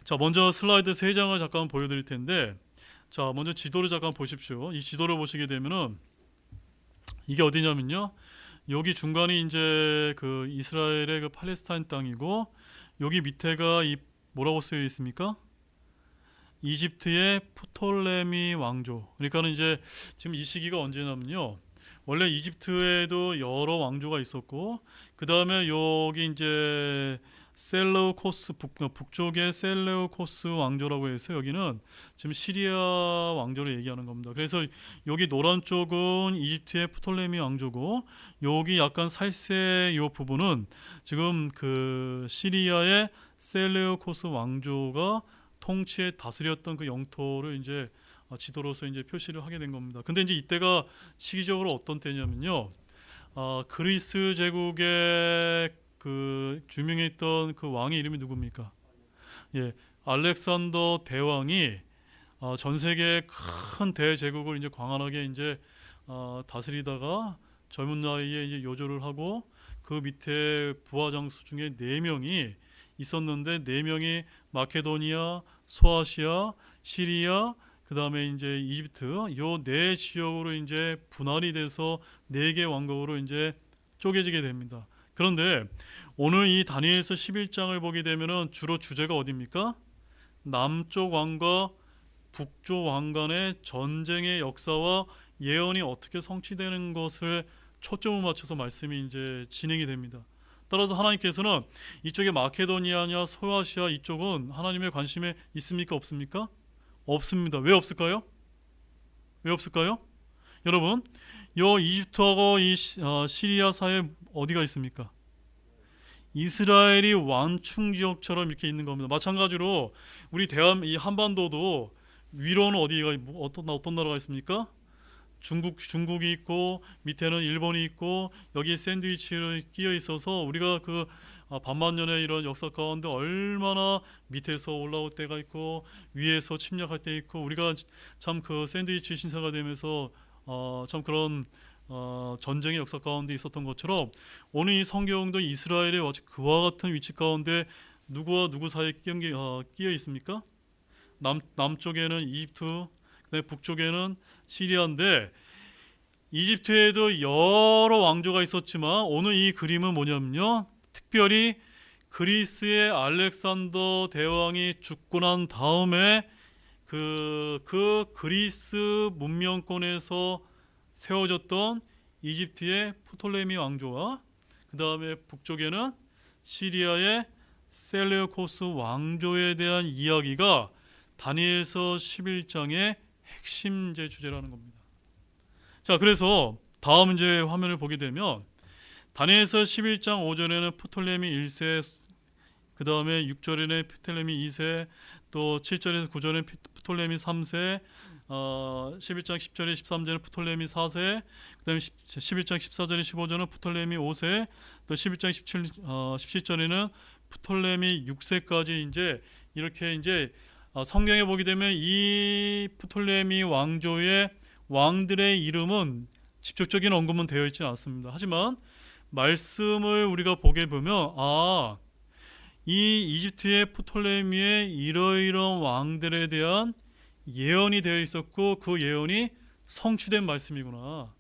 자, 먼저 슬라이드 3장을 잠깐 보여드릴 텐데, 자, 먼저 지도를 잠깐 보십시오. 이 지도를 보시게 되면은 이게 어디냐면요, 여기 중간이 이제 그 이스라엘의 그 팔레스타인 땅이고, 여기 밑에가 이 뭐라고 쓰여 있습니까? 이집트의 프톨레미 왕조. 그러니까는 이제 지금 이 시기가 언제냐면요, 원래 이집트에도 여러 왕조가 있었고, 그 다음에 여기 이제 셀레우코스 북쪽의 셀레우코스 왕조라고 해서 여기는 지금 시리아 왕조를 얘기하는 겁니다. 그래서 여기 노란 쪽은 이집트의 프톨레미 왕조고, 여기 약간 살색 이 부분은 지금 그 시리아의 셀레우코스 왕조가 통치에 다스렸던 그 영토를 이제 지도로서 이제 표시를 하게 된 겁니다. 근데 이제 이때가 시기적으로 어떤 때냐면요, 그리스 제국의 그 유명했던 그 왕의 이름이 누굽니까? 예, 알렉산더 대왕이 전 세계 큰 대제국을 이제 광활하게 이제 다스리다가 젊은 나이에 이제 요절을 하고, 그 밑에 부하장수 중에 4명이 있었는데, 4명이 마케도니아, 소아시아, 시리아, 그 다음에 이제 이집트, 요 4지역으로 이제 분할이 돼서 4개 왕국으로 이제 쪼개지게 됩니다. 그런데 오늘 이 다니엘서 11장을 보게 되면은 주로 주제가 어디입니까? 남쪽 왕과 북쪽 왕 간의 전쟁의 역사와 예언이 어떻게 성취되는 것을 초점을 맞춰서 말씀이 이제 진행이 됩니다. 따라서 하나님께서는 이쪽에 마케도니아냐 소아시아 이쪽은 하나님의 관심에 있습니까? 없습니까? 없습니다. 왜 없을까요? 왜 없을까요? 여러분, 요 이집트하고 이 시리아 사이에 어디가 있습니까? 이스라엘이 완충 지역처럼 이렇게 있는 겁니다. 마찬가지로 우리 이 한반도도 위로는 어디가 어떤 나라가 있습니까? 중국이 있고, 밑에는 일본이 있고, 여기 샌드위치로 끼어 있어서 우리가 그 반만년의 이런 역사 가운데 얼마나 밑에서 올라올 때가 있고 위에서 침략할 때 있고, 우리가 참 그 샌드위치 신사가 되면서 참 그런 전쟁의 역사 가운데 있었던 것처럼, 오늘 이 성경도 이스라엘의 그와 같은 위치 가운데 누구와 누구 사이에 끼어 있습니까? 남쪽에는 이집트, 그다음에 북쪽에는 시리아인데, 이집트에도 여러 왕조가 있었지만 오늘 이 그림은 뭐냐면요, 특별히 그리스의 알렉산더 대왕이 죽고 난 다음에 그 그리스 문명권에서 세워졌던 이집트의 프톨레미 왕조와, 그 다음에 북쪽에는 시리아의 셀레우코스 왕조에 대한 이야기가 다니엘서 11장의 핵심 주제라는 겁니다. 자, 그래서 다음 이제 화면을 보게 되면 다니엘서 11장 5절에는 프톨레미 1세, 그 다음에 6절에는 프톨레미 2세, 또 7절에서 9절에는 프톨레미 3세, 11장 10절에 13절은 프톨레미 4세, 그 다음에 11장 14절에 15절은 프톨레미 5세, 또 11장 17절에는 프톨레미 6세까지 이제 이렇게 이제 성경에 보게 되면 이 프톨레미 왕조의 왕들의 이름은 직접적인 언급은 되어 있지는 않습니다. 하지만 말씀을 우리가 보게 보면 이 이집트의 프톨레미의 이러이러한 왕들에 대한 예언이 되어 있었고, 그 예언이 성취된 말씀이구나,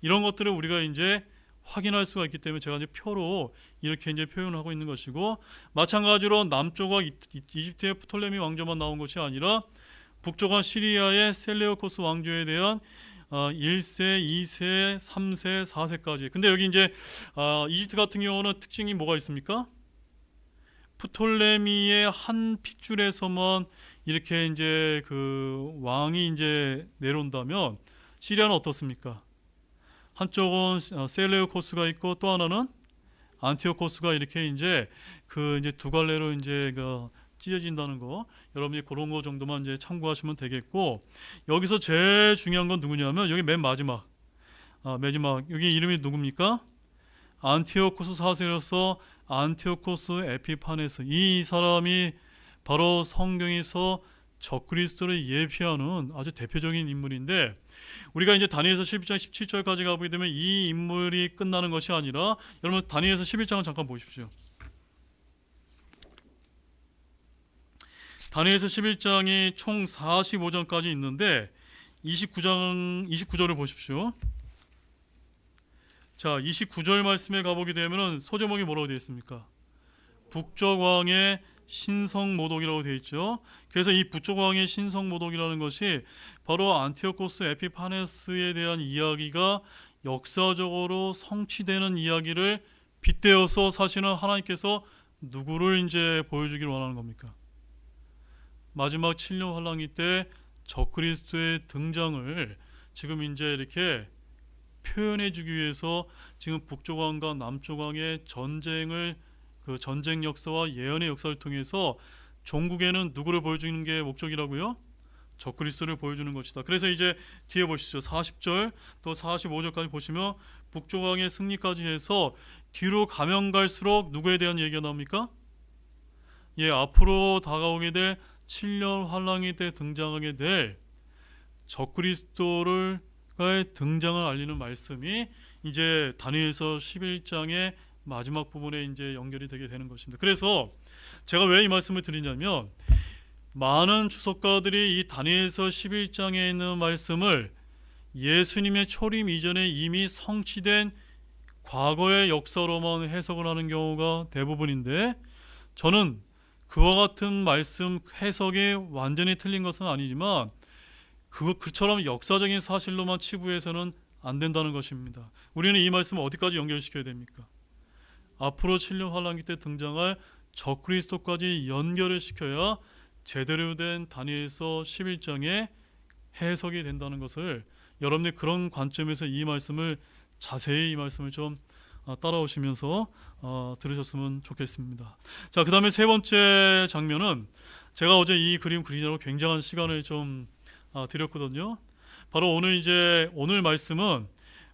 이런 것들을 우리가 이제 확인할 수가 있기 때문에 제가 이제 표로 이렇게 이제 표현을 하고 있는 것이고, 마찬가지로 남쪽과 이집트의 프톨레미 왕조만 나온 것이 아니라 북쪽과 시리아의 셀레우코스 왕조에 대한 1세, 2세, 3세, 4세까지. 근데 여기 이제 이집트 같은 경우는 특징이 뭐가 있습니까? 프톨레미의 한 핏줄에서만 이렇게 이제 그 왕이 이제 내려온다면, 시리아는 어떻습니까? 한쪽은 셀레우코스가 있고, 또 하나는 안티오코스가 이렇게 이제 그 이제 두 갈래로 이제 찢어진다는 거, 여러분이 그런 거 정도만 이제 참고하시면 되겠고, 여기서 제일 중요한 건 누구냐면 여기 맨 마지막 여기 이름이 누굽니까? 안티오코스 4세로서 안티오코스 에피파네스, 이 사람이 바로 성경에서 적그리스도를 예표하는 아주 대표적인 인물인데, 우리가 이제 다니엘서 11장 17절까지 가보게 되면 이 인물이 끝나는 것이 아니라, 여러분 다니엘서 11장을 잠깐 보십시오. 다니엘서 11장이 총 45장까지 있는데 29절을 보십시오. 자, 29절 말씀에 가보게 되면 소제목이 뭐라고 되어 있습니까? 북쪽 왕의 신성모독이라고 되어 있죠. 그래서 이 북쪽 왕의 신성모독이라는 것이 바로 안티오코스 에피파네스에 대한 이야기가 역사적으로 성취되는 이야기를 빗대어서 사실은 하나님께서 누구를 이제 보여주기를 원하는 겁니까? 마지막 7년 환란기 때 적그리스도의 등장을 지금 이제 이렇게 표현해 주기 위해서 지금 북쪽 왕과 남쪽 왕의 전쟁을, 그 전쟁 역사와 예언의 역사를 통해서 종국에는 누구를 보여주는 게 목적이라고요? 적그리스도를 보여주는 것이다. 그래서 이제 뒤에 보시죠. 40절 또 45절까지 보시면 북쪽 왕의 승리까지 해서 뒤로 가면 갈수록 누구에 대한 얘기가 나옵니까? 예, 앞으로 다가오게 될 7년 환란기 때 등장하게 될 적그리스도를 등장을 알리는 말씀이 이제 다니엘서 11장의 마지막 부분에 이제 연결이 되게 되는 것입니다. 그래서 제가 왜 이 말씀을 드리냐면 많은 주석가들이 이 다니엘서 11장에 있는 말씀을 예수님의 초림 이전에 이미 성취된 과거의 역사로만 해석을 하는 경우가 대부분인데, 저는 그와 같은 말씀 해석이 완전히 틀린 것은 아니지만 그처럼 역사적인 사실로만 치부해서는 안 된다는 것입니다. 우리는 이 말씀을 어디까지 연결시켜야 됩니까? 앞으로 7년 환란기 때 등장할 적그리스도까지 연결을 시켜야 제대로 된 다니엘서 11장의 해석이 된다는 것을, 여러분들이 그런 관점에서 이 말씀을 자세히 이 말씀을 좀 따라오시면서 들으셨으면 좋겠습니다. 자, 그 다음에 세 번째 장면은 제가 어제 이 그림 그리느라고 굉장한 시간을 좀 드렸거든요. 바로 오늘 말씀은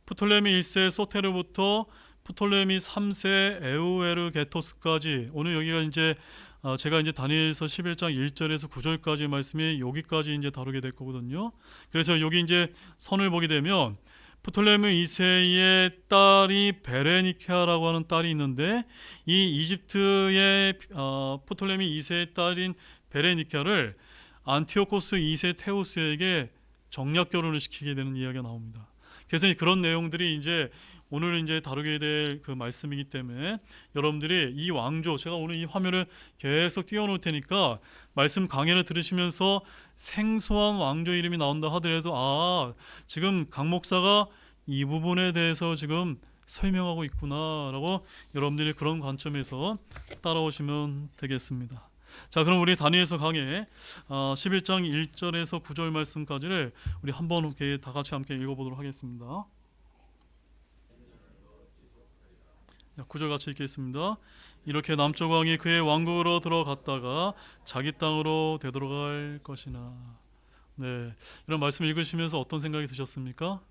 프톨레미 1세 소테르부터 프톨레미 3세 에우에르게토스까지, 오늘 여기가 이제 제가 이제 다니엘서 11장 1절에서 9절까지 말씀이 여기까지 이제 다루게 될 거거든요. 그래서 여기 이제 선을 보게 되면 프톨레미 2세의 딸이 베레니케아라고 하는 딸이 있는데, 이 이집트의 프톨레미 2세의 딸인 베레니케아를 안티오코스 2세 테우스에게 정략 결혼을 시키게 되는 이야기가 나옵니다. 그래서 그런 내용들이 이제 오늘 이제 다루게 될 그 말씀이기 때문에 여러분들이 이 왕조, 제가 오늘 이 화면을 계속 띄워놓을 테니까 말씀 강해를 들으시면서 생소한 왕조 이름이 나온다 하더라도 지금 강 목사가 이 부분에 대해서 지금 설명하고 있구나라고 여러분들이 그런 관점에서 따라오시면 되겠습니다. 자, 그럼 우리 다니엘서 강해 11장 1절에서 9절 말씀까지를 우리 한번 이렇게 다 같이 함께 읽어보도록 하겠습니다. 9절 같이 읽겠습니다. 이렇게 남쪽 왕이 그의 왕국으로 들어갔다가 자기 땅으로 되돌아갈 것이나. 네, 이런 말씀 읽으시면서 어떤 생각이 드셨습니까?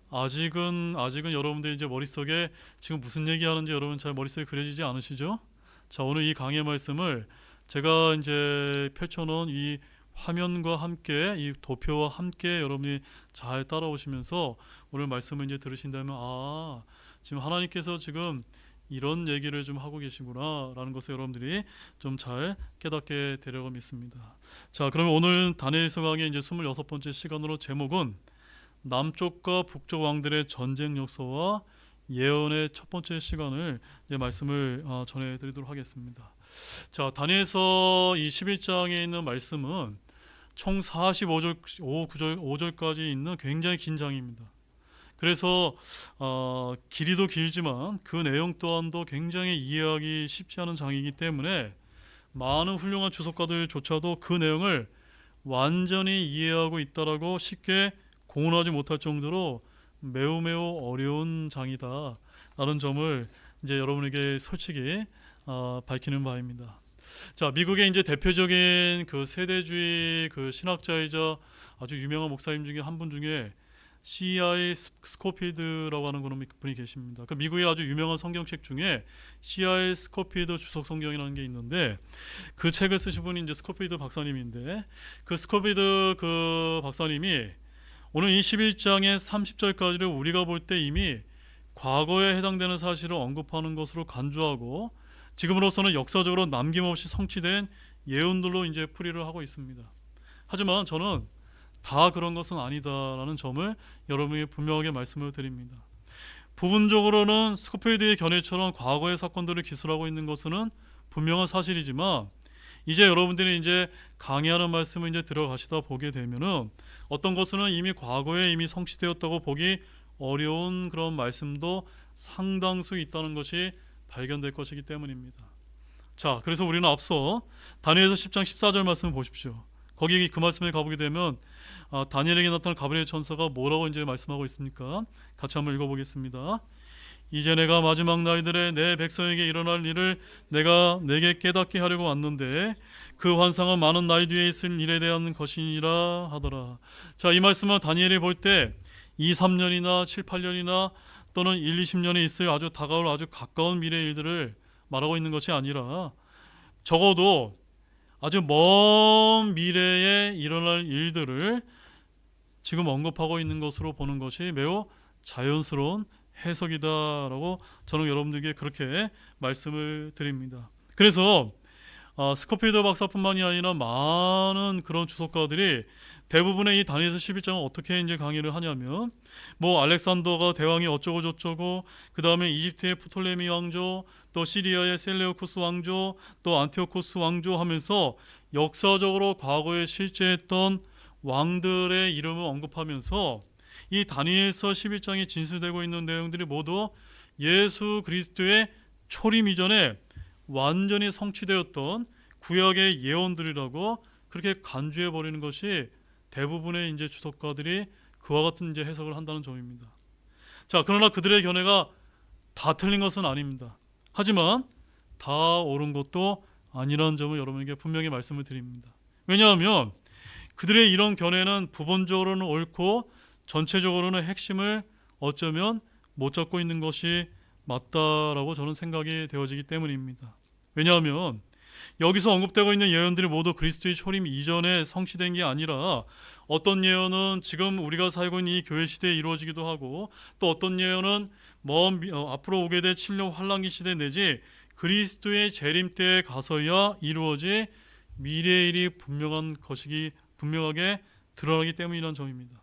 아직은 여러분들 이제 머릿속에 지금 무슨 얘기하는지 여러분 잘 머릿속에 그려지지 않으시죠? 자, 오늘 이 강의 말씀을 제가 이제 펼쳐놓은 이 화면과 함께, 이 도표와 함께 여러분이 잘 따라오시면서 오늘 말씀을 이제 들으신다면 지금 하나님께서 지금 이런 얘기를 좀 하고 계시구나 라는 것을 여러분들이 좀 잘 깨닫게 되려고 믿습니다. 자, 그러면 오늘 다니엘서 강의 이제 26번째 시간으로 제목은 남쪽과 북쪽 왕들의 전쟁 역사와 예언의 첫 번째 시간을 이제 말씀을 전해드리도록 하겠습니다. 자, 다니엘서 이 11장에 있는 말씀은 총 45절, 5절까지 있는 굉장히 긴 장입니다. 그래서 길이도 길지만 그 내용 또한도 굉장히 이해하기 쉽지 않은 장이기 때문에 많은 훌륭한 주석가들조차도 그 내용을 완전히 이해하고 있다라고 쉽게 공언하지 못할 정도로 매우 어려운 장이다 라는 점을 이제 여러분에게 솔직히 밝히는 바입니다. 자, 미국의 이제 대표적인 그 세대주의 그 신학자이자 아주 유명한 목사님 중에 한 분 중에 C.I. 스코필드라고 하는 분이 계십니다. 그 미국의 아주 유명한 성경책 중에 C.I. 스코필드 주석 성경이라는 게 있는데, 그 책을 쓰신 분이 이제 스코필드 박사님인데, 그 스코필드 그 박사님이 오늘 이 11장의 30절까지를 우리가 볼 때 이미 과거에 해당되는 사실을 언급하는 것으로 간주하고, 지금으로서는 역사적으로 남김없이 성취된 예언들로 이제 풀이를 하고 있습니다. 하지만 저는 다 그런 것은 아니다라는 점을 여러분에게 분명하게 말씀을 드립니다. 부분적으로는 스코필드의 견해처럼 과거의 사건들을 기술하고 있는 것은 분명한 사실이지만, 이제 여러분들이 이제 강의하는 말씀을 이제 들어가시다 보게 되면은 어떤 것은 이미 과거에 이미 성취되었다고 보기 어려운 그런 말씀도 상당수 있다는 것이 발견될 것이기 때문입니다. 자, 그래서 우리는 앞서 다니엘서 10장 14절 말씀을 보십시오. 거기 그 말씀에 가보게 되면 다니엘에게 나타난 가브리엘 천사가 뭐라고 이제 말씀하고 있습니까? 같이 한번 읽어보겠습니다. 이제 내가 마지막 날들에 내 백성에게 일어날 일을 내가 내게 깨닫게 하려고 왔는데 그 환상은 많은 나이 뒤에 있을 일에 대한 것이니라 하더라. 자, 이 말씀은 다니엘이 볼 때 2, 3년이나 7, 8년이나 또는 1, 20년에 있을 아주 다가올 아주 가까운 미래의 일들을 말하고 있는 것이 아니라 적어도 아주 먼 미래에 일어날 일들을 지금 언급하고 있는 것으로 보는 것이 매우 자연스러운 해석이다라고 저는 여러분들에게 그렇게 말씀을 드립니다. 그래서 스코필드 박사뿐만이 아니라 많은 그런 주석가들이 대부분의 이 다니엘서 11장을 어떻게 이제 강의를 하냐면, 뭐 알렉산더가 대왕이 어쩌고 저쩌고, 그 다음에 이집트의 프톨레미 왕조, 또 시리아의 셀레우코스 왕조, 또 안티오코스 왕조 하면서 역사적으로 과거에 실제했던 왕들의 이름을 언급하면서 이 다니엘서 11장에 진술되고 있는 내용들이 모두 예수 그리스도의 초림 이전에 완전히 성취되었던 구약의 예언들이라고 그렇게 간주해 버리는 것이 대부분의 이제 주석가들이 그와 같은 이제 해석을 한다는 점입니다. 자, 그러나 그들의 견해가 다 틀린 것은 아닙니다. 하지만 다 옳은 것도 아니라는 점을 여러분에게 분명히 말씀을 드립니다. 왜냐하면 그들의 이런 견해는 부분적으로는 옳고 전체적으로는 핵심을 어쩌면 못 잡고 있는 것이 맞다라고 저는 생각이 되어지기 때문입니다. 왜냐하면 여기서 언급되고 있는 예언들이 모두 그리스도의 초림 이전에 성취된 게 아니라 어떤 예언은 지금 우리가 살고 있는 이 교회 시대에 이루어지기도 하고, 또 어떤 예언은 앞으로 오게 될 7년 환란기 시대 내지 그리스도의 재림 때에 가서야 이루어질 미래의 일이 분명하게 드러나기 때문이라는 점입니다.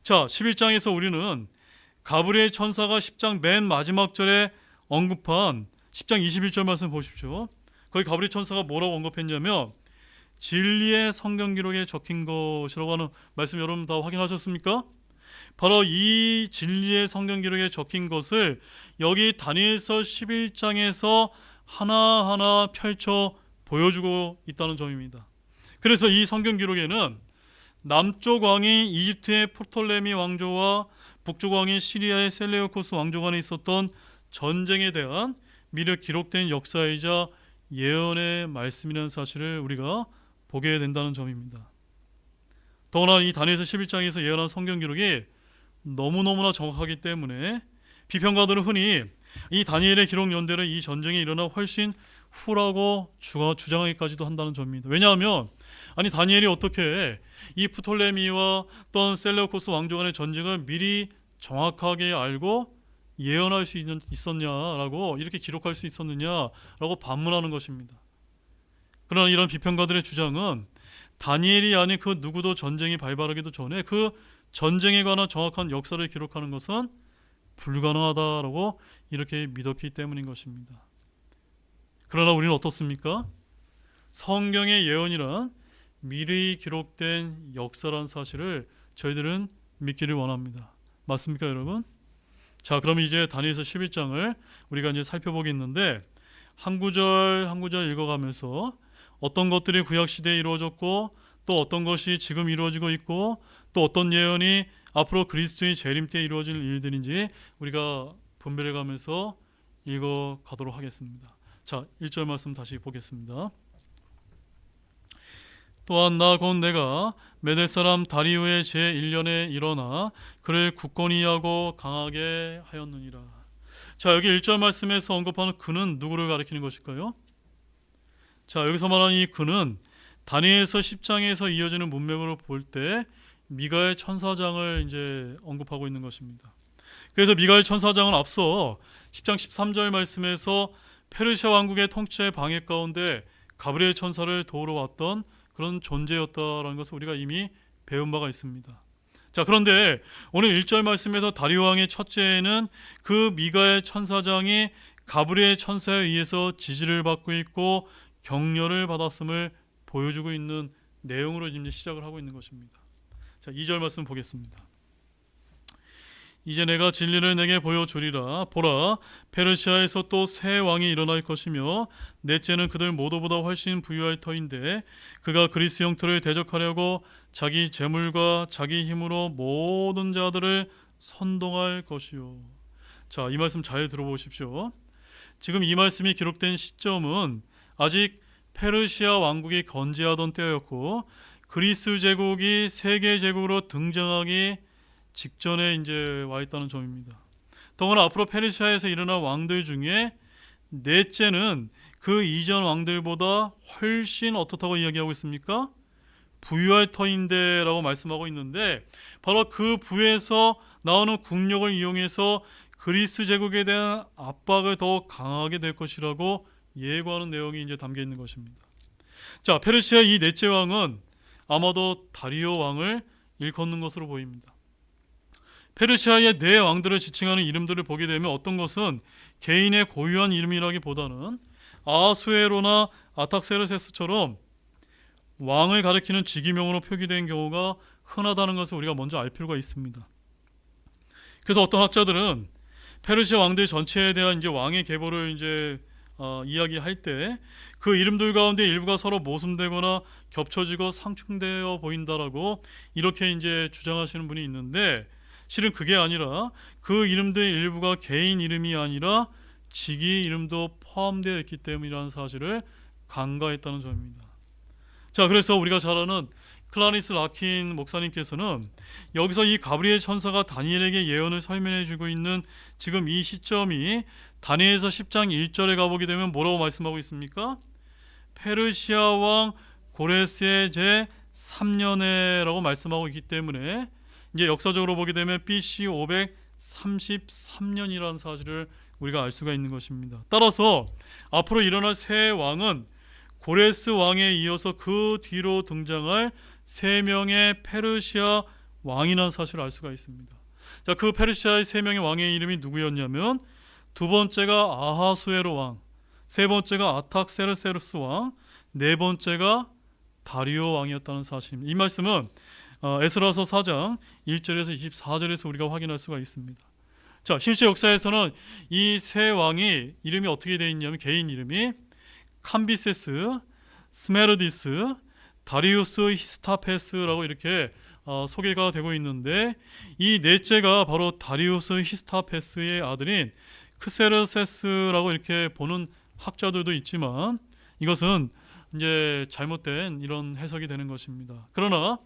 자, 11장에서 우리는 가브리엘 천사가 10장 맨 마지막 절에 언급한 10장 21절 말씀 보십시오. 거기 가브리엘 천사가 뭐라고 언급했냐면 진리의 성경 기록에 적힌 것이라고 하는 말씀, 여러분 다 확인하셨습니까? 바로 이 진리의 성경 기록에 적힌 것을 여기 다니엘서 11장에서 하나하나 펼쳐 보여주고 있다는 점입니다. 그래서 이 성경 기록에는 남쪽 왕이 이집트의 프톨레미 왕조와 북쪽 왕이 시리아의 셀레우코스 왕조 간에 있었던 전쟁에 대한 미리 기록된 역사이자 예언의 말씀이라는 사실을 우리가 보게 된다는 점입니다. 더구나 이 다니엘서 11장에서 예언한 성경 기록이 너무너무나 정확하기 때문에 비평가들은 흔히 이 다니엘의 기록 연대를 이 전쟁이 일어나 훨씬 후라고 주장하기까지도 한다는 점입니다. 왜냐하면 다니엘이 어떻게 이 프톨레미와 또는 셀레우코스 왕조 간의 전쟁을 미리 정확하게 알고 예언할 수 있었냐라고, 이렇게 기록할 수 있었느냐라고 반문하는 것입니다. 그러나 이런 비평가들의 주장은 다니엘이 아닌 그 누구도 전쟁이 발발하기도 전에 그 전쟁에 관한 정확한 역사를 기록하는 것은 불가능하다라고 이렇게 믿었기 때문인 것입니다. 그러나 우리는 어떻습니까? 성경의 예언이란 미리 기록된 역사란 사실을 저희들은 믿기를 원합니다. 맞습니까, 여러분? 자, 그럼 이제 다니엘서 11장을 우리가 이제 살펴보겠는데, 한 구절 한 구절 읽어가면서 어떤 것들이 구약 시대에 이루어졌고, 또 어떤 것이 지금 이루어지고 있고, 또 어떤 예언이 앞으로 그리스도의 재림 때 이루어질 일들인지 우리가 분별해 가면서 읽어가도록 하겠습니다. 자, 1절 말씀 다시 보겠습니다. 또한 나 곧 내가 메대 사람 다리오의 제1년에 일어나 그를 굳건히 하고 강하게 하였느니라. 자, 여기 1절 말씀에서 언급하는 그는 누구를 가리키는 것일까요? 자, 여기서 말하는 이 그는 다니엘서 10장에서 이어지는 문맥으로 볼 때 미가엘 천사장을 이제 언급하고 있는 것입니다. 그래서 미가엘 천사장은 앞서 10장 13절 말씀에서 페르시아 왕국의 통치의 방해 가운데 가브리엘 천사를 도우러 왔던 그런 존재였다라는 것을 우리가 이미 배운 바가 있습니다. 자, 그런데 오늘 1절 말씀에서 다리오 왕의 첫째에는 그 미가엘 천사장이 가브리엘 천사에 의해서 지지를 받고 있고 격려를 받았음을 보여주고 있는 내용으로 이제 시작을 하고 있는 것입니다. 자, 2절 말씀 보겠습니다. 이제 내가 진리를 내게 보여주리라. 보라, 페르시아에서 또 새 왕이 일어날 것이며 넷째는 그들 모두보다 훨씬 부유할 터인데 그가 그리스 영토를 대적하려고 자기 재물과 자기 힘으로 모든 자들을 선동할 것이요. 자, 이 말씀 잘 들어보십시오. 지금 이 말씀이 기록된 시점은 아직 페르시아 왕국이 건재하던 때였고 그리스 제국이 세계 제국으로 등장하기 직전에 이제 와 있다는 점입니다. 더구나 앞으로 페르시아에서 일어날 왕들 중에 넷째는 그 이전 왕들보다 훨씬 어떻다고 이야기하고 있습니까? 부유할 터인데 라고 말씀하고 있는데 바로 그 부에서 나오는 국력을 이용해서 그리스 제국에 대한 압박을 더 강하게 될 것이라고 예고하는 내용이 이제 담겨 있는 것입니다. 자, 페르시아 이 넷째 왕은 아마도 다리오 왕을 일컫는 것으로 보입니다. 페르시아의 네 왕들을 지칭하는 이름들을 보게 되면 어떤 것은 개인의 고유한 이름이라기보다는 아수에로나 아탁세르세스처럼 왕을 가리키는 직위명으로 표기된 경우가 흔하다는 것을 우리가 먼저 알 필요가 있습니다. 그래서 어떤 학자들은 페르시아 왕들 전체에 대한 이제 왕의 계보를 이제 이야기할 때 그 이름들 가운데 일부가 서로 모순되거나 겹쳐지고 상충되어 보인다라고 이렇게 이제 주장하시는 분이 있는데 실은 그게 아니라 그 이름들 일부가 개인 이름이 아니라 직위 이름도 포함되어 있기 때문이라는 사실을 간과했다는 점입니다. 자, 그래서 우리가 잘 아는 클라리스 라킨 목사님께서는 여기서 이 가브리엘 천사가 다니엘에게 예언을 설명해 주고 있는 지금 이 시점이 다니엘서 10장 1절에 가보게 되면 뭐라고 말씀하고 있습니까? 페르시아 왕 고레스의 제 3년에라고 말씀하고 있기 때문에 이제 역사적으로 보게 되면 BC 533년이라는 사실을 우리가 알 수가 있는 것입니다. 따라서 앞으로 일어날 새 왕은 고레스 왕에 이어서 그 뒤로 등장할 세 명의 페르시아 왕이라는 사실을 알 수가 있습니다. 자, 그 페르시아의 세 명의 왕의 이름이 누구였냐면 두 번째가 아하수에로 왕, 세 번째가 아탁세르세르스 왕, 네 번째가 다리오 왕이었다는 사실입니다. 이 말씀은 에스라서 4장 1절에서 24절에서 우리가 확인할 수가 있습니다. 자, 실제 역사에서는 이 세 왕이 이름이 어떻게 되어 있냐면 개인 이름이 캄비세스, 스메르디스, 다리우스 히스타페스라고 이렇게 소개가 되고 있는데 이 넷째가 바로 다리우스 히스타페스의 아들인 크세르세스라고 이렇게 보는 학자들도 있지만 이것은 이제 잘못된 이런 해석이 되는 것입니다. 그러나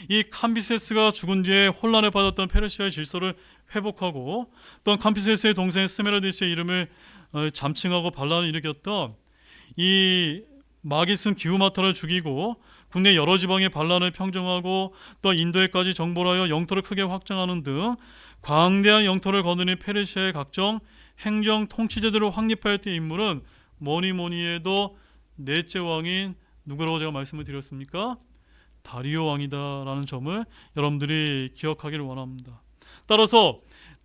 이 캄비세스가 죽은 뒤에 혼란에 빠졌던 페르시아의 질서를 회복하고 또한 캄비세스의 동생 스메르디스의 이름을 잠칭하고 반란을 일으켰던 이 마기슨 기우마타를 죽이고 국내 여러 지방의 반란을 평정하고 또 인도에까지 정벌 하여 영토를 크게 확장하는 등 광대한 영토를 거느린 페르시아의 각종 행정 통치제도를 확립할 때 인물은 뭐니 해도 넷째 왕인 누구라고 제가 말씀을 드렸습니까? 다리오 왕이다라는 점을 여러분들이 기억하기를 원합니다. 따라서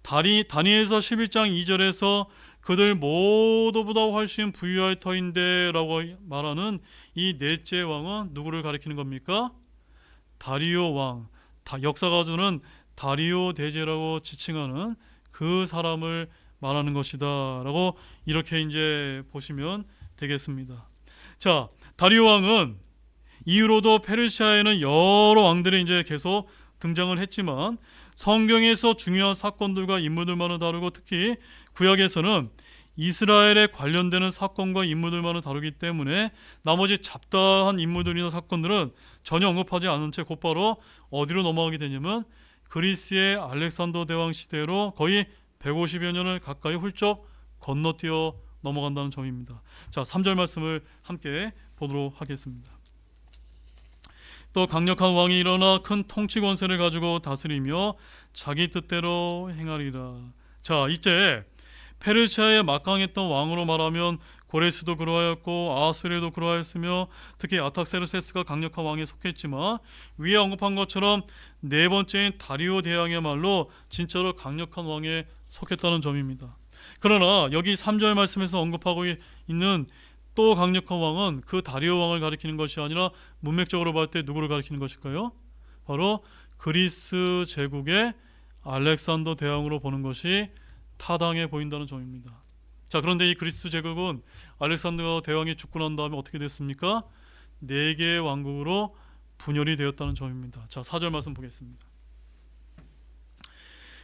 다니엘서 11장 2절에서 그들 모두보다 훨씬 부유할 터인데 라고 말하는 이 넷째 왕은 누구를 가리키는 겁니까? 다리오 왕, 역사가주는 다리오 대제라고 지칭하는 그 사람을 말하는 것이다 라고 이렇게 이제 보시면 되겠습니다. 자, 다리오 왕은 이후로도 페르시아에는 여러 왕들이 이제 계속 등장을 했지만 성경에서 중요한 사건들과 인물들만을 다루고 특히 구약에서는 이스라엘에 관련되는 사건과 인물들만을 다루기 때문에 나머지 잡다한 인물들이나 사건들은 전혀 언급하지 않은 채 곧바로 어디로 넘어가게 되냐면 그리스의 알렉산더 대왕 시대로 거의 150여 년을 가까이 훌쩍 건너뛰어 넘어간다는 점입니다. 자, 3절 말씀을 함께 보도록 하겠습니다. 또 강력한 왕이 일어나 큰 통치 권세를 가지고 다스리며 자기 뜻대로 행하리라. 자, 이제 페르시아의 막강했던 왕으로 말하면 고레스도 그러하였고 아하수에도 그러하였으며 특히 아탁세르세스가 강력한 왕에 속했지만 위에 언급한 것처럼 네 번째인 다리오 대왕이야말로 진짜로 강력한 왕에 속했다는 점입니다. 그러나 여기 3절 말씀에서 언급하고 있는 또 강력한 왕은 그 다리오 왕을 가리키는 것이 아니라 문맥적으로 봤을 때 누구를 가리키는 것일까요? 바로 그리스 제국의 알렉산더 대왕으로 보는 것이 타당해 보인다는 점입니다. 자, 그런데 이 그리스 제국은 알렉산더 대왕이 죽고 난 다음에 어떻게 됐습니까? 4개의 왕국으로 분열이 되었다는 점입니다. 자, 4절 말씀 보겠습니다.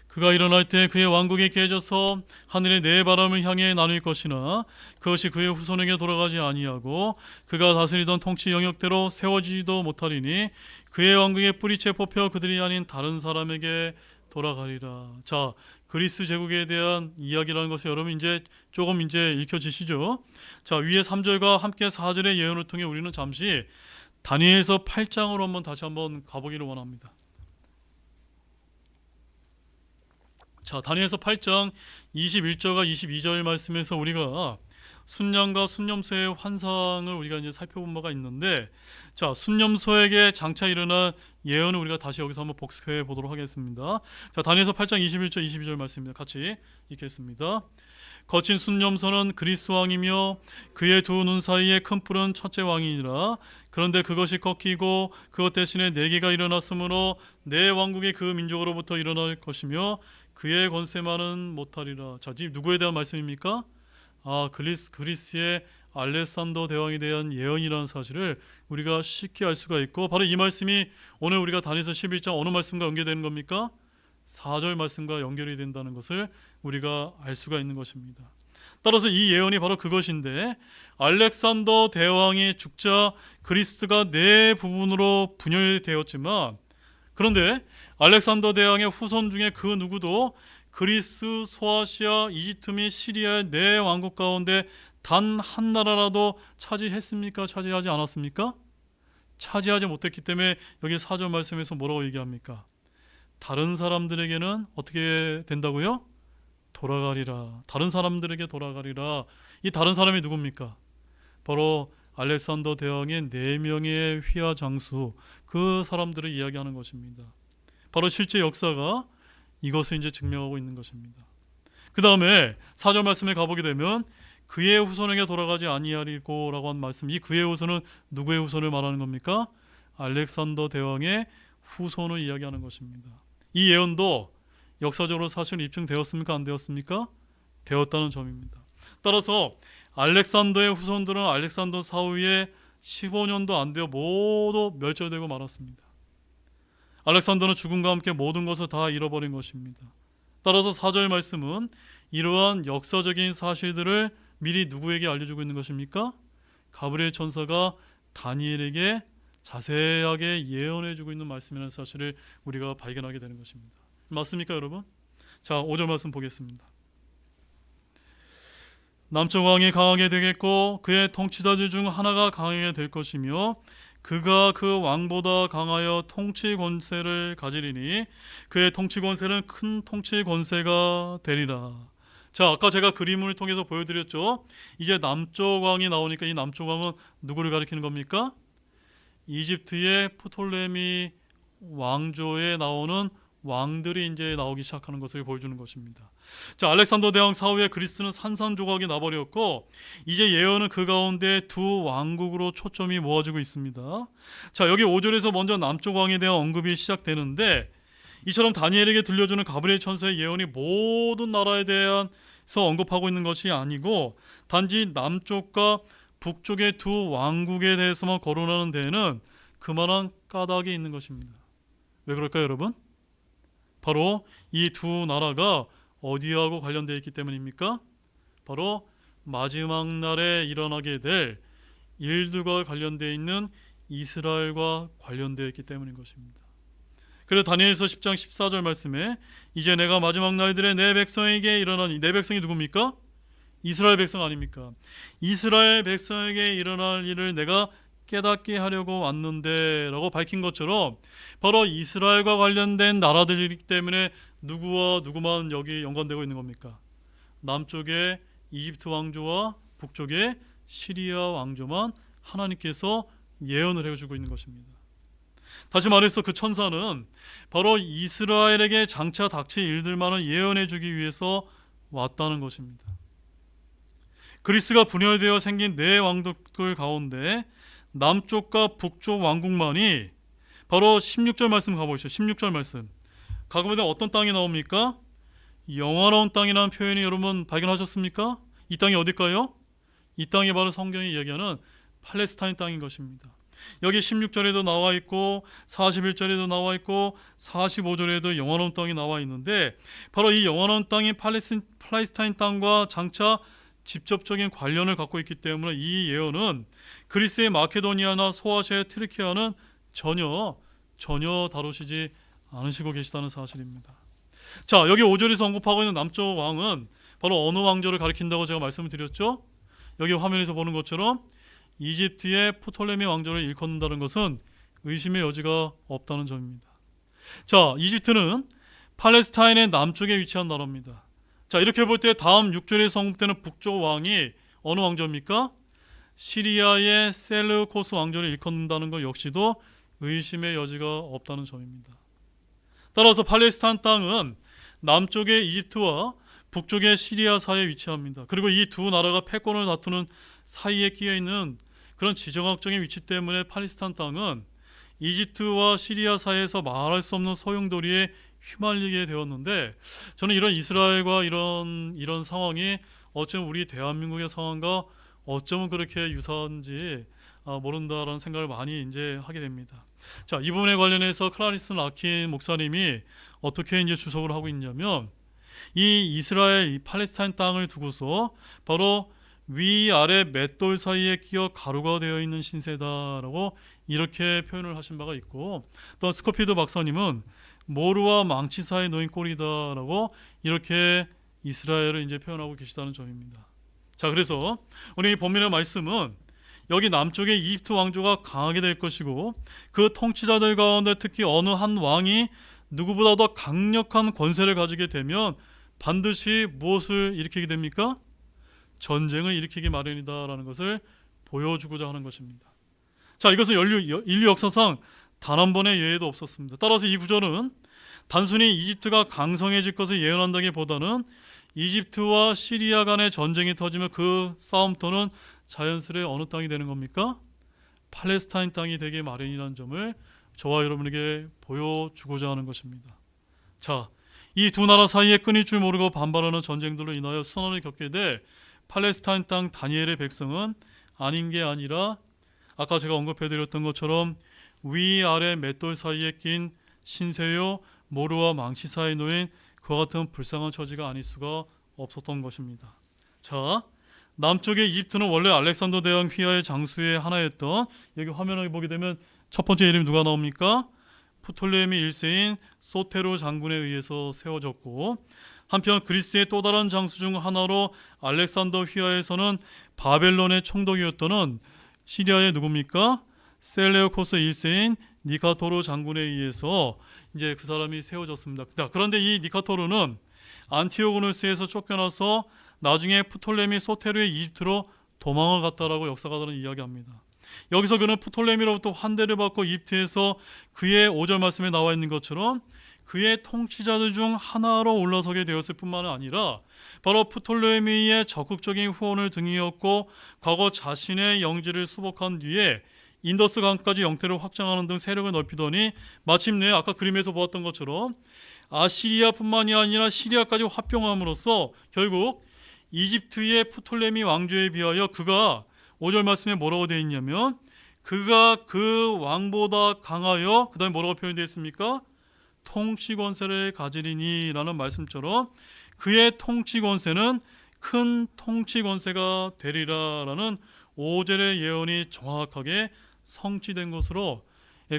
그가 일어날 때 그의 왕국이 깨져서 하늘의 네 바람을 향해 나눌 것이나 그것이 그의 후손에게 돌아가지 아니하고 그가 다스리던 통치 영역대로 세워지지도 못하리니 그의 왕국의 뿌리채 뽑혀 그들이 아닌 다른 사람에게 돌아가리라. 자, 그리스 제국에 대한 이야기라는 것이 여러분 이제 조금 읽혀지시죠? 자, 위에 3절과 함께 4절의 예언을 통해 우리는 잠시 다니엘서 8장으로 다시 한번 가보기를 원합니다. 자, 다니엘서 8장 21절과 22절 말씀에서 우리가 순양과 순념소의 환상을 우리가 이제 살펴본 바가 있는데, 자, 순념소에게 장차 일어날 예언을 우리가 다시 여기서 한번 복습해 보도록 하겠습니다. 자, 다니엘서 8장 21절 22절 말씀입니다. 같이 읽겠습니다. 거친 순념소는 그리스 왕이며 그의 두 눈 사이에 큰 뿔은 첫째 왕이니라. 그런데 그것이 꺾이고 그것 대신에 4개가 일어났으므로 내 왕국이 그 민족으로부터 일어날 것이며 그의 권세만은 못하리라. 자, 지금 누구에 대한 말씀입니까? 그리스의 알렉산더 대왕에 대한 예언이라는 사실을 우리가 쉽게 알 수가 있고, 바로 이 말씀이 오늘 우리가 다니엘서 11장 어느 말씀과 연계되는 겁니까? 4절 말씀과 연결이 된다는 것을 우리가 알 수가 있는 것입니다. 따라서 이 예언이 바로 그것인데, 알렉산더 대왕이 죽자 그리스가 4부분으로 분열되었지만, 그런데 알렉산더 대왕의 후손 중에 그 누구도 그리스, 소아시아, 이집트 및 시리아의 4왕국 가운데 단 한 나라라도 차지했습니까? 차지하지 않았습니까? 차지하지 못했기 때문에 여기 4절 말씀에서 뭐라고 얘기합니까? 다른 사람들에게는 어떻게 된다고요? 돌아가리라. 다른 사람들에게 돌아가리라. 이 다른 사람이 누굽니까? 바로 알렉산더 대왕의 4명의 휘하 장수, 그 사람들을 이야기하는 것입니다. 바로 실제 역사가 이것을 이제 증명하고 있는 것입니다. 그 다음에 4절 말씀에 가보게 되면 그의 후손에게 돌아가지 아니하리고 라고 한 말씀, 이 그의 후손은 누구의 후손을 말하는 겁니까? 알렉산더 대왕의 후손을 이야기하는 것입니다. 이 예언도 역사적으로 사실 입증되었습니까? 안 되었습니까? 되었다는 점입니다. 따라서 알렉산더의 후손들은 알렉산더 사후에 15년도 안 되어 모두 멸절되고 말았습니다. 알렉산더는 죽음과 함께 모든 것을 다 잃어버린 것입니다. 따라서 4절 말씀은 이러한 역사적인 사실들을 미리 누구에게 알려주고 있는 것입니까? 가브리엘 천사가 다니엘에게 자세하게 예언해주고 있는 말씀이라는 사실을 우리가 발견하게 되는 것입니다. 맞습니까, 여러분? 자, 5절 말씀 보겠습니다. 남쪽 왕이 강하게 되겠고 그의 통치자들 중 하나가 강하게 될 것이며 그가 그 왕보다 강하여 통치 권세를 가지리니 그의 통치 권세는 큰 통치 권세가 되리라. 자, 아까 제가 그림을 통해서 보여드렸죠. 이제 남쪽 왕이 나오니까 이 남쪽 왕은 누구를 가리키는 겁니까? 이집트의 프톨레미 왕조에 나오는 왕들이 이제 나오기 시작하는 것을 보여주는 것입니다. 자, 알렉산더 대왕 사후에 그리스는 산산조각이 나버렸고 이제 예언은 그 가운데 두 왕국으로 초점이 모아지고 있습니다. 자, 여기 5절에서 먼저 남쪽 왕에 대한 언급이 시작되는데, 이처럼 다니엘에게 들려주는 가브리엘 천사의 예언이 모든 나라에 대해서 언급하고 있는 것이 아니고 단지 남쪽과 북쪽의 두 왕국에 대해서만 거론하는 데에는 그만한 까닭이 있는 것입니다. 왜 그럴까요, 여러분? 바로 이 두 나라가 어디하고 관련되어 있기 때문입니까? 바로 마지막 날에 일어나게 될 일들과 관련되어 있는 이스라엘과 관련되어 있기 때문인 것입니다. 그래서 다니엘서 10장 14절 말씀에 이제 내가 마지막 날들에 내 백성에게 일어나니, 내 백성이 누굽니까? 이스라엘 백성 아닙니까? 이스라엘 백성에게 일어날 일을 내가 깨닫게 하려고 왔는데 라고 밝힌 것처럼 바로 이스라엘과 관련된 나라들이기 때문에 누구와 누구만 여기 연관되고 있는 겁니까? 남쪽의 이집트 왕조와 북쪽의 시리아 왕조만 하나님께서 예언을 해주고 있는 것입니다. 다시 말해서 그 천사는 바로 이스라엘에게 장차 닥칠 일들만을 예언해 주기 위해서 왔다는 것입니다. 그리스가 분열되어 생긴 네 왕국들 가운데 남쪽과 북쪽 왕국만이 바로 16절 말씀 가보시죠. 16절 말씀 가보면 어떤 땅이 나옵니까? 영화로운 땅이라는 표현이 여러분 발견하셨습니까? 이 땅이 어딜까요? 이 땅이 바로 성경이 이야기하는 팔레스타인 땅인 것입니다. 여기 16절에도 나와 있고 41절에도 나와 있고 45절에도 영원한 땅이 나와 있는데 바로 이 영원한 땅이 팔레스타인 땅과 장차 직접적인 관련을 갖고 있기 때문에 이 예언은 그리스의 마케도니아나 소아시아의 트리키아는 전혀 다루시지 않으시고 계시다는 사실입니다. 자, 여기 5절에서 언급하고 있는 남쪽 왕은 바로 어느 왕조를 가리킨다고 제가 말씀을 드렸죠? 여기 화면에서 보는 것처럼 이집트의 프톨레미 왕조를 일컫는다는 것은 의심의 여지가 없다는 점입니다. 자, 이집트는 팔레스타인의 남쪽에 위치한 나라입니다. 자, 이렇게 볼 때 다음 6절에서 언급되는 북쪽 왕이 어느 왕조입니까? 시리아의 셀루코스 왕조를 일컫는다는 것 역시도 의심의 여지가 없다는 점입니다. 따라서 팔레스타인 땅은 남쪽의 이집트와 북쪽의 시리아 사이에 위치합니다. 그리고 이 두 나라가 패권을 다투는 사이에 끼어 있는 그런 지정학적인 위치 때문에 팔레스타인 땅은 이집트와 시리아 사이에서 말할 수 없는 소용돌이에 휘말리게 되었는데, 저는 이런 이스라엘과 이런 상황이 어쩌면 우리 대한민국의 상황과 어쩌면 그렇게 유사한지 모른다라는 생각을 많이 이제 하게 됩니다. 자, 이 부분에 관련해서 클라리스 라킨 목사님이 어떻게 이제 주석을 하고 있냐면, 이 이스라엘, 이 팔레스타인 땅을 두고서 바로 위아래 맷돌 사이에 끼어 가루가 되어 있는 신세다라고 이렇게 표현을 하신 바가 있고, 또 스코피드 박사님은 모루와 망치 사이에 놓인 꼴이다라고 이렇게 이스라엘을 이제 표현하고 계시다는 점입니다. 자, 그래서 오늘 이 본문의 말씀은 여기 남쪽의 이집트 왕조가 강하게 될 것이고, 그 통치자들 가운데 특히 어느 한 왕이 누구보다 더 강력한 권세를 가지게 되면 반드시 무엇을 일으키게 됩니까? 전쟁을 일으키기 마련이다라는 것을 보여주고자 하는 것입니다. 자, 이것은 인류 역사상 단 한 번의 예외도 없었습니다. 따라서 이 구절은 단순히 이집트가 강성해질 것을 예언한다기보다는 이집트와 시리아 간의 전쟁이 터지면 그 싸움터는 자연스레 어느 땅이 되는 겁니까? 팔레스타인 땅이 되기 마련이라는 점을 저와 여러분에게 보여주고자 하는 것입니다. 자, 이 두 나라 사이에 끊일 줄 모르고 반발하는 전쟁들로 인하여 순환을 겪게 될 팔레스타인 땅 다니엘의 백성은 아닌 게 아니라 아까 제가 언급해드렸던 것처럼 위아래 맷돌 사이에 낀 신세요 모루와 망치 사이에 놓인 그와 같은 불쌍한 처지가 아닐 수가 없었던 것입니다. 자, 남쪽의 이집트는 원래 알렉산더 대왕 휘하의 장수의 하나였던, 여기 화면을 보게 되면 첫 번째 이름이 누가 나옵니까? 프톨레미 1세인 소테로 장군에 의해서 세워졌고, 한편 그리스의 또 다른 장수 중 하나로 알렉산더 휘하에서는 바벨론의 총독이었던 시리아의 누굽니까? 셀레우코스 1세인 니카토르 장군에 의해서 이제 그 사람이 세워졌습니다. 그런데 이 니카토르는 안티오고누스에서 쫓겨나서 나중에 프톨레미 소테르의 이집트로 도망을 갔다라고 역사가들은 이야기합니다. 여기서 그는 프톨레미로부터 환대를 받고 이집트에서 그의 5절 말씀에 나와 있는 것처럼 그의 통치자들 중 하나로 올라서게 되었을 뿐만 아니라 바로 프톨레미의 적극적인 후원을 등이었고, 과거 자신의 영지를 수복한 뒤에 인더스 강까지 영토를 확장하는 등 세력을 넓히더니 마침내 아까 그림에서 보았던 것처럼 아시리아뿐만이 아니라 시리아까지 합병함으로써 결국 이집트의 프톨레미 왕조에 비하여 그가 5절 말씀에 뭐라고 되어 있냐면, 그가 그 왕보다 강하여, 그 다음에 뭐라고 표현되어 있습니까? 통치 권세를 가지리니 라는 말씀처럼 그의 통치 권세는 큰 통치 권세가 되리라 라는 5절의 예언이 정확하게 성취된 것으로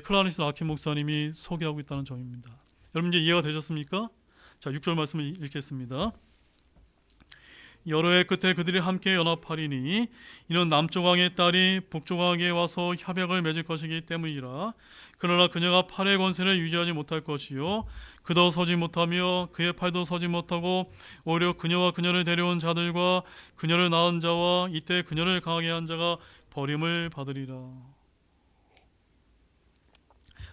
클라리스 라킨 목사님이 소개하고 있다는 점입니다. 여러분 이제 이해가 되셨습니까? 자, 6절 말씀을 읽겠습니다. 여러 해 끝에 그들이 함께 연합하리니 이는 남쪽 왕의 딸이 북쪽 왕에게 와서 협약을 맺을 것이기 때문이라. 그러나 그녀가 팔의 권세를 유지하지 못할 것이요 그도 서지 못하며 그의 팔도 서지 못하고 오히려 그녀와 그녀를 데려온 자들과 그녀를 낳은 자와 이때 그녀를 강하게 한 자가 버림을 받으리라.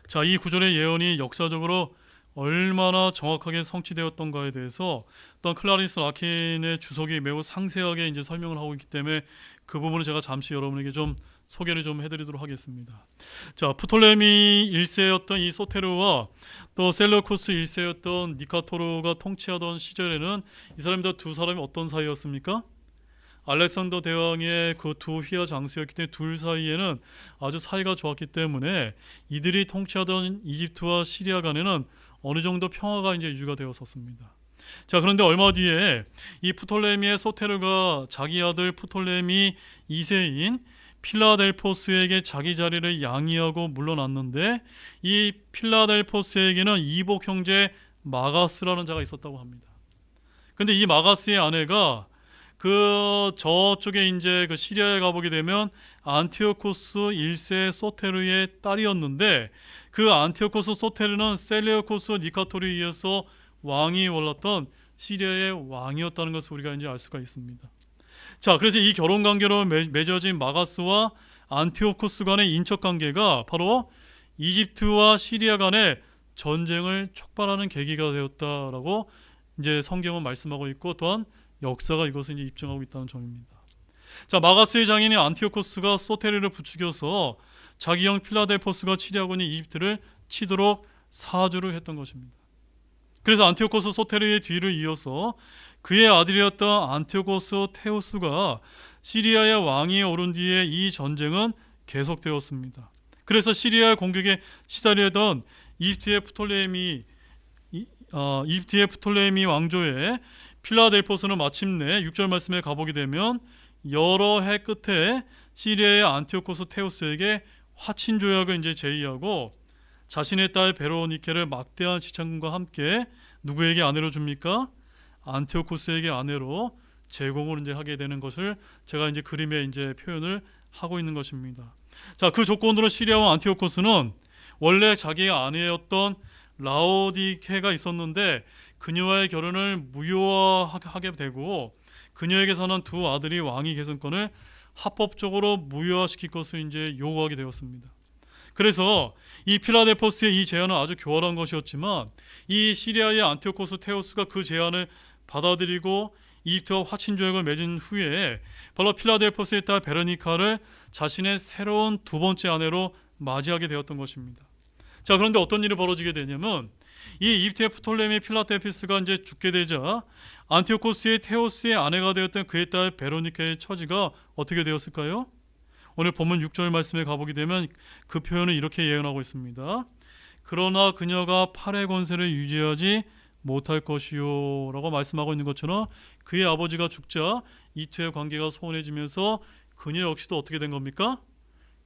자, 이 구절의 예언이 역사적으로 얼마나 정확하게 성취되었던가에 대해서 또한 클라리스 라킨의 주석이 매우 상세하게 이제 설명을 하고 있기 때문에 그 부분을 제가 잠시 여러분에게 좀 소개를 좀 해드리도록 하겠습니다. 자, 프톨레미 1세였던 이 소테르와 또 셀레우코스 1세였던 니카토르가 통치하던 시절에는 이 사람들 두 사람이 어떤 사이였습니까? 알렉산더 대왕의 그 두 휘하 장수였기 때문에 둘 사이에는 아주 사이가 좋았기 때문에 이들이 통치하던 이집트와 시리아 간에는 어느 정도 평화가 이제 유지가 되었었습니다. 자, 그런데 얼마 뒤에 이 프톨레미의 소테르가 자기 아들 프톨레미 2세인 필라델포스에게 자기 자리를 양이하고 물러났는데 이 필라델포스에게는 이복 형제 마가스라는 자가 있었다고 합니다. 근데 이 마가스의 아내가 그 저쪽에 이제 그 시리아에 가보게 되면 안티오코스 1세 소테르의 딸이었는데 그 안티오코스 소테르는 셀레우코스 니카토르에 의해서 왕이 올랐던 시리아의 왕이었다는 것을 우리가 이제 알 수가 있습니다. 자, 그래서 이 결혼 관계로 맺어진 마가스와 안티오코스 간의 인척 관계가 바로 이집트와 시리아 간의 전쟁을 촉발하는 계기가 되었다라고 이제 성경은 말씀하고 있고 또한 역사가 이것을 이제 입증하고 있다는 점입니다. 자, 마가스의 장인인 안티오코스가 소테르를 부추겨서 자기 형 필라델포스가 치려고 있는 이집트를 치도록 사주를 했던 것입니다. 그래서 안티오코스 소테르의 뒤를 이어서 그의 아들이었던 안티오코스 테우스가 시리아의 왕위에 오른 뒤에 이 전쟁은 계속되었습니다. 그래서 시리아의 공격에 시달리던 이집트의 프톨레미 왕조의 필라델포스는 마침내 6절 말씀에 가보게 되면 여러 해 끝에 시리아의 안티오코스 테우스에게 화친 조약을 이제 제의하고 자신의 딸 베로니케를 막대한 지참금과 함께 누구에게 아내로 줍니까? 안티오코스에게 아내로 제공을 이제 하게 되는 것을 제가 이제 그림에 이제 표현을 하고 있는 것입니다. 자, 그 조건으로 시리아와 안티오코스는 원래 자기의 아내였던 라오디케가 있었는데 그녀와의 결혼을 무효화하게 되고 그녀에게서는 두 아들이 왕위 계승권을 합법적으로 무효화시킬 것을 이제 요구하게 되었습니다. 그래서 이 필라델포스의 이 제안은 아주 교활한 것이었지만 이 시리아의 안티오코스 테오스가 그 제안을 받아들이고 이집트와 화친 조약을 맺은 후에 바로 필라델포스의 딸 베로니카를 자신의 새로운 두 번째 아내로 맞이하게 되었던 것입니다. 자, 그런데 어떤 일이 벌어지게 되냐면 이 이집트의 프톨레미 필라델피스가 이제 죽게 되자 안티오코스의 테오스의 아내가 되었던 그의 딸 베로니카의 처지가 어떻게 되었을까요? 오늘 본문 6절 말씀에 가보게 되면 그 표현을 이렇게 예언하고 있습니다. 그러나 그녀가 팔의 권세를 유지하지 못할 것이요 라고 말씀하고 있는 것처럼 그의 아버지가 죽자 이 투의 관계가 소원해지면서 그녀 역시도 어떻게 된 겁니까?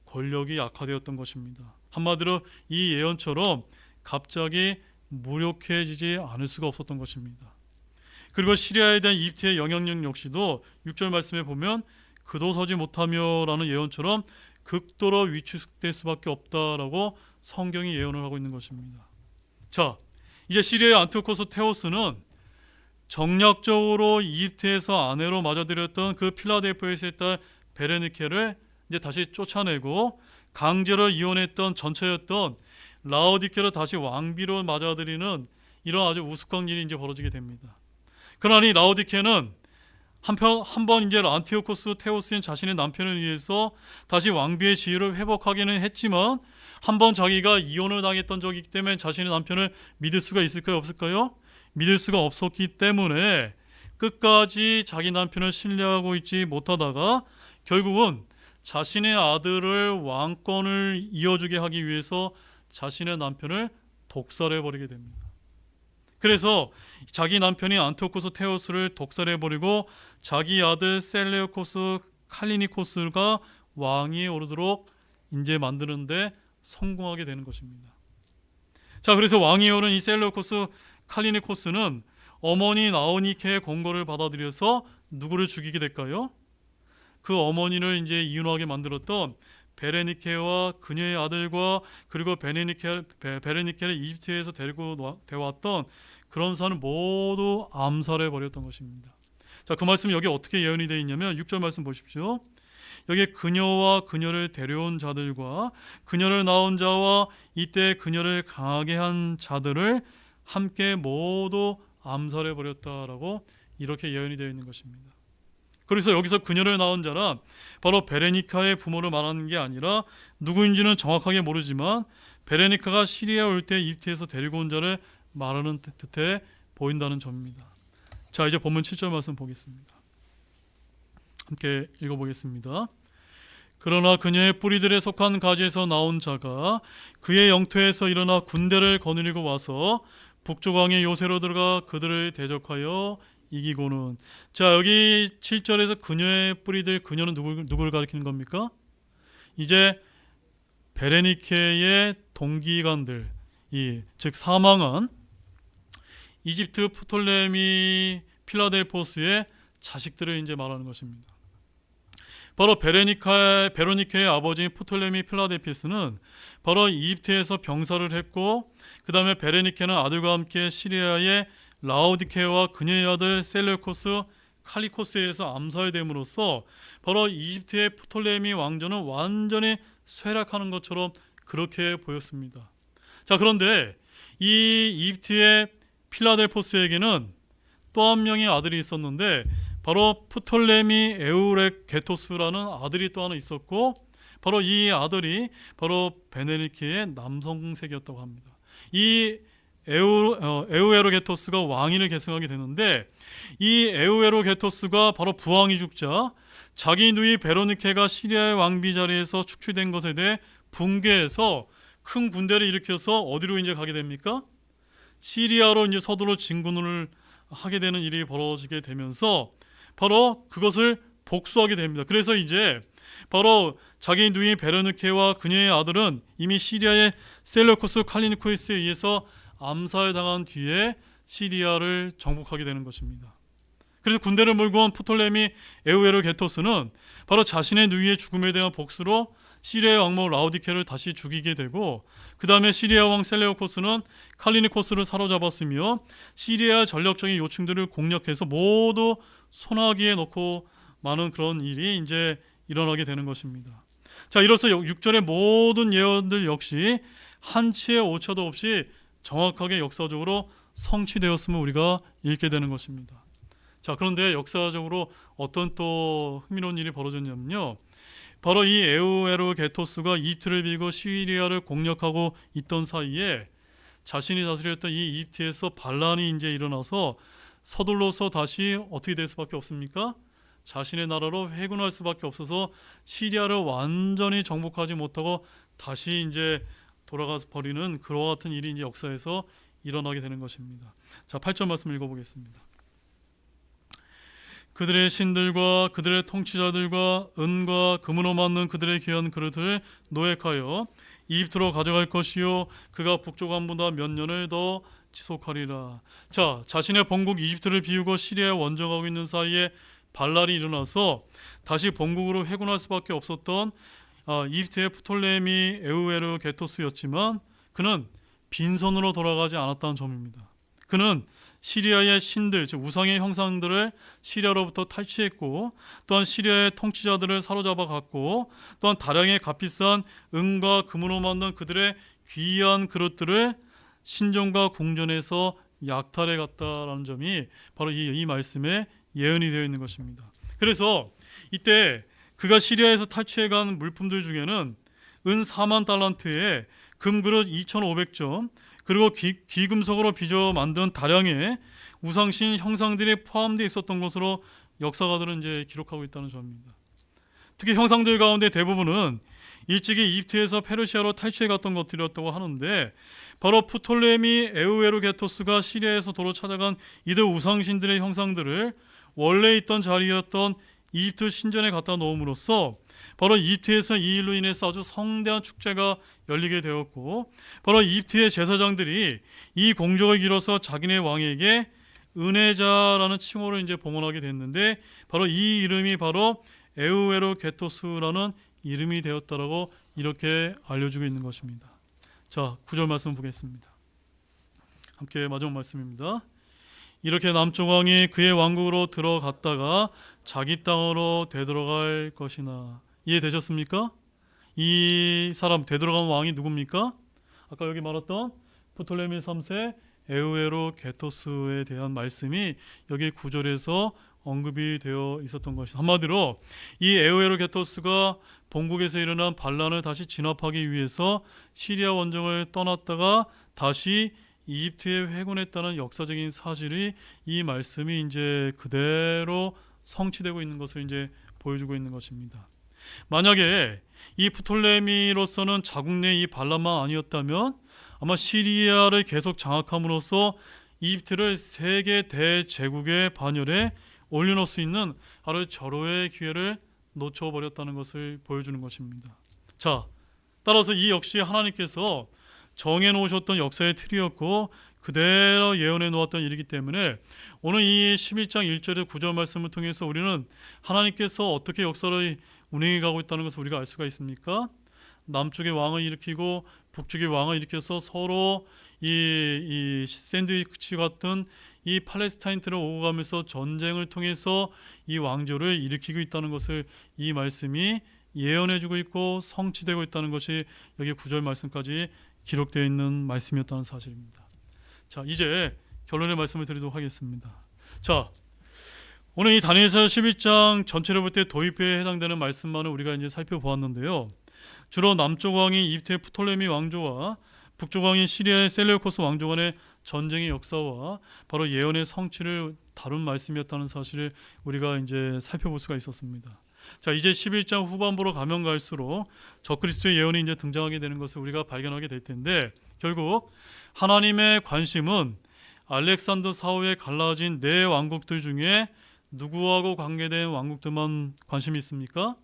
권력이 약화되었던 것입니다. 한마디로 이 예언처럼 갑자기 무력해지지 않을 수가 없었던 것입니다. 그리고 시리아에 대한 이집트의 영향력 역시도 6절 말씀에 보면 그도 서지 못하며 라는 예언처럼 극도로 위축될 수밖에 없다라고 성경이 예언을 하고 있는 것입니다. 자, 이제 시리아의 안티오코스 테오스는 정략적으로 이집트에서 아내로 맞아들였던 그 필라델포스의 딸 베레니케를 이제 다시 쫓아내고 강제로 이혼했던 전처였던 라오디케를 다시 왕비로 맞아들이는 이런 아주 우스꽝 일이 이제 벌어지게 됩니다. 그러나 이 라오디케는 한번 이제 안티오코스 테오스인 자신의 남편을 위해서 다시 왕비의 지위를 회복하기는 했지만 한번 자기가 이혼을 당했던 적이 있기 때문에 자신의 남편을 믿을 수가 있을까요? 없을까요? 믿을 수가 없었기 때문에 끝까지 자기 남편을 신뢰하고 있지 못하다가 결국은 자신의 아들을 왕권을 이어주게 하기 위해서 자신의 남편을 독살해버리게 됩니다. 그래서 자기 남편이 안티오코스 테오스를 독살해버리고 자기 아들 셀레우코스 칼리니코스가 왕위에 오르도록 이제 만드는데 성공하게 되는 것입니다. 자, 그래서 왕위에 오른 이 셀레우코스 칼리니코스는 어머니 나오니케의 권고를 받아들여서 누구를 죽이게 될까요? 그 어머니를 이제 이혼하게 만들었던 베레니케와 그녀의 아들과 그리고 베레니케를 이집트에서 데리고 왔던 그런 사람을 모두 암살해 버렸던 것입니다. 자, 그 말씀이 여기 어떻게 예언이 되어 있냐면 6절 말씀 보십시오. 여기에 그녀와 그녀를 데려온 자들과 그녀를 낳은 자와 이때 그녀를 강하게 한 자들을 함께 모두 암살해 버렸다라고 이렇게 예언이 되어 있는 것입니다. 그래서 여기서 그녀를 낳은 자란 바로 베레니카의 부모를 말하는 게 아니라 누구인지는 정확하게 모르지만 베레니카가 시리아 올 때 이집트에서 데리고 온 자를 말하는 듯해 보인다는 점입니다. 자, 이제 본문 7절 말씀 보겠습니다. 함께 읽어보겠습니다. 그러나 그녀의 뿌리들에 속한 가지에서 나온 자가 그의 영토에서 일어나 군대를 거느리고 와서 북쪽 왕의 요새로 들어가 그들을 대적하여 이기고는. 자, 여기 7절에서 그녀의 뿌리들, 그녀는 누구를 가리키는 겁니까? 이제 베레니케의 동기간들, 즉 사망한 이집트 프톨레미 필라델포스의 자식들을 이제 말하는 것입니다. 바로 베로니케의 아버지 프톨레미 필라델피스는 바로 이집트에서 병사를 했고, 그 다음에 베레니케는 아들과 함께 시리아의 라오디케와 그녀의 아들 셀레우코스 칼리코스에 의해서 암살됨으로써 바로 이집트의 프톨레미 왕조는 완전히 쇠락하는 것처럼 그렇게 보였습니다. 자, 그런데 이 이집트의 필라델포스에게는 또 한 명의 아들이 있었는데 바로 프톨레미 에우렉게토스라는 아들이 또 하나 있었고, 바로 이 아들이 바로 베네니케의 남성색이었다고 합니다. 이 에우에로게토스가 왕위를 계승하게 되는데, 이 에우에로게토스가 바로 부왕이 죽자 자기 누이 베로니케가 시리아의 왕비 자리에서 축출된 것에 대해 붕괴해서 큰 군대를 일으켜서 어디로 이제 가게 됩니까? 시리아로 이제 서둘러 진군을 하게 되는 일이 벌어지게 되면서 바로 그것을 복수하게 됩니다. 그래서 이제 바로 자기 누이 베르니케와 그녀의 아들은 이미 시리아의 셀레우코스 칼리니코스에 의해서 암살당한 뒤에 시리아를 정복하게 되는 것입니다. 그래서 군대를 몰고 온 프톨레미 에우에르게토스는 바로 자신의 누이의 죽음에 대한 복수로 시리아의 왕모 라오디케를 다시 죽이게 되고, 그 다음에 시리아 왕 셀레우코스는 칼리니코스를 사로잡았으며 시리아 전력적인 요충들을 공략해서 모두 소나기에 넣고 많은 그런 일이 이제 일어나게 되는 것입니다. 자, 이로써 6절의 모든 예언들 역시 한치의 오차도 없이 정확하게 역사적으로 성취되었음을 우리가 읽게 되는 것입니다. 자, 그런데 역사적으로 어떤 또 흥미로운 일이 벌어졌냐면요, 바로 이 에우에르게토스가 이집트를 비고 시리아를 공략하고 있던 사이에 자신이 다스렸던 이 이집트에서 반란이 이제 일어나서 서둘러서 다시 어떻게 될 수밖에 없습니까? 자신의 나라로 회군할 수밖에 없어서 시리아를 완전히 정복하지 못하고 다시 이제 돌아가 버리는 그와 같은 일이 이제 역사에서 일어나게 되는 것입니다. 자, 8절 말씀 읽어보겠습니다. 그들의 신들과 그들의 통치자들과 은과 금으로 만든 그들의 귀한 그릇을 노획하여 이집트로 가져갈 것이요 그가 북쪽 왕보다 몇 년을 더 지속하리라. 자, 자신의 본국 이집트를 비우고 시리아에 원정하고 있는 사이에 반란이 일어나서 다시 본국으로 회군할 수밖에 없었던 이집트의 프톨레미 에우에르게토스였지만 그는 빈손으로 돌아가지 않았다는 점입니다. 그는 시리아의 신들, 즉 우상의 형상들을 시리아로부터 탈취했고, 또한 시리아의 통치자들을 사로잡아 갔고, 또한 다량의 값비싼 은과 금으로 만든 그들의 귀한 그릇들을 신전과 궁전에서 약탈해 갔다라는 점이 바로 이 말씀에 예언이 되어 있는 것입니다. 그래서 이때 그가 시리아에서 탈취해 간 물품들 중에는 은 4만 달란트에 금그릇 2,500점, 그리고 귀금속으로 빚어 만든 다량의 우상신 형상들이 포함되어 있었던 것으로 역사가들은 이제 기록하고 있다는 점입니다. 특히 형상들 가운데 대부분은 일찍이 이집트에서 페르시아로 탈취해 갔던 것들이었다고 하는데, 바로 프톨레미 에우에르게토스가 시리아에서 도로 찾아간 이들 우상신들의 형상들을 원래 있던 자리였던 이집트 신전에 갖다 놓음으로써 바로 이집트에서 이 일로 인해서 아주 성대한 축제가 열리게 되었고, 바로 이집트의 제사장들이 이 공적을 이뤄서 자기네 왕에게 은혜자라는 칭호를 이제 봉헌하게 됐는데 바로 이 이름이 바로 에우에로게토스라는 이름이 되었다라고 이렇게 알려주고 있는 것입니다. 자, 9절 말씀 보겠습니다. 함께 마지막 말씀입니다. 이렇게 남쪽 왕이 그의 왕국으로 들어갔다가 자기 땅으로 되돌아갈 것이나. 이해되셨습니까? 이 사람 되돌아간 왕이 누굽니까? 아까 여기 말했던 프톨레미 3세 에우에로게토스에 대한 말씀이 여기 9절에서 언급이 되어 있었던 것이다. 한마디로 이 에우에로게토스가 본국에서 일어난 반란을 다시 진압하기 위해서 시리아 원정을 떠났다가 다시 이집트에 회군했다는 역사적인 사실이 이 말씀이 이제 그대로 성취되고 있는 것을 이제 보여주고 있는 것입니다. 만약에 이 프톨레미로서는 자국 내 이 반란만 아니었다면 아마 시리아를 계속 장악함으로써 이집트를 세계 대제국의 반열에 올려놓을 수 있는 바로 절호의 기회를 놓쳐버렸다는 것을 보여주는 것입니다. 자, 따라서 이 역시 하나님께서 정해놓으셨던 역사의 틀이었고 그대로 예언해 놓았던 일이기 때문에 오늘 이 11장 1절에 9절 말씀을 통해서 우리는 하나님께서 어떻게 역사를 운행해 가고 있다는 것을 우리가 알 수가 있습니까? 남쪽의 왕을 일으키고 북쪽의 왕을 일으켜서 서로 이 샌드위치 같은 이 팔레스타인들을 오고 가면서 전쟁을 통해서 이 왕조를 일으키고 있다는 것을 이 말씀이 예언해주고 있고 성취되고 있다는 것이 여기 9절 말씀까지 기록되어 있는 말씀이었다는 사실입니다. 자, 이제 결론의 말씀을 드리도록 하겠습니다. 자, 오늘 이 다니엘서 11장 전체를 볼 때 도입부에 해당되는 말씀만을 우리가 이제 살펴보았는데요. 주로 남쪽 왕이 이집트의 프톨레미 왕조와 북쪽 왕인 시리아의 셀레우코스 왕조 간의 전쟁의 역사와 바로 예언의 성취를 다룬 말씀이었다는 사실을 우리가 이제 살펴볼 수가 있었습니다. 자, 이제 11장 후반부로 가면 갈수록 적그리스도의 예언이 이제 등장하게 되는 것을 우리가 발견하게 될 텐데 결국 하나님의 관심은 알렉산더 사후에 갈라진 네 왕국들 중에 누구하고 관계된 왕국들만 관심이 있습니까?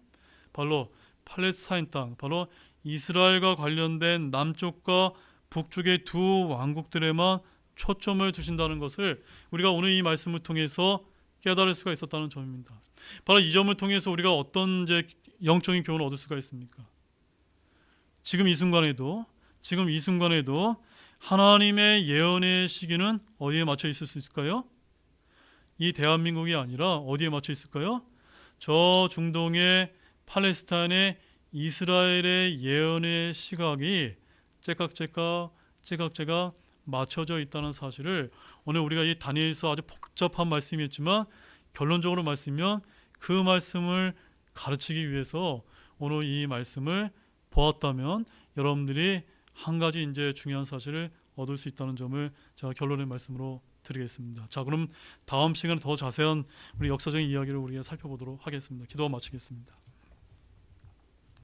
바로 팔레스타인 땅, 바로 이스라엘과 관련된 남쪽과 북쪽의 두 왕국들에만 초점을 두신다는 것을 우리가 오늘 이 말씀을 통해서 깨달을 수가 있었다는 점입니다. 바로 이 점을 통해서 우리가 어떤 이제 영적인 교훈을 얻을 수가 있습니까? 지금 이 순간에도 하나님의 예언의 시기는 어디에 맞춰 있을 수 있을까요? 이 대한민국이 아니라 어디에 맞춰 있을까요? 저 중동의 팔레스타인의 이스라엘의 예언의 시각이 째깍째깍 맞춰져 있다는 사실을 오늘 우리가 이 다니엘서 아주 복잡한 말씀이었지만 결론적으로 말씀이면 그 말씀을 가르치기 위해서 오늘 이 말씀을 보았다면 여러분들이 한 가지 이제 중요한 사실을 얻을 수 있다는 점을 제가 결론의 말씀으로 드리겠습니다. 자, 그럼 다음 시간에 더 자세한 우리 역사적인 이야기를 우리가 살펴보도록 하겠습니다. 기도와 마치겠습니다.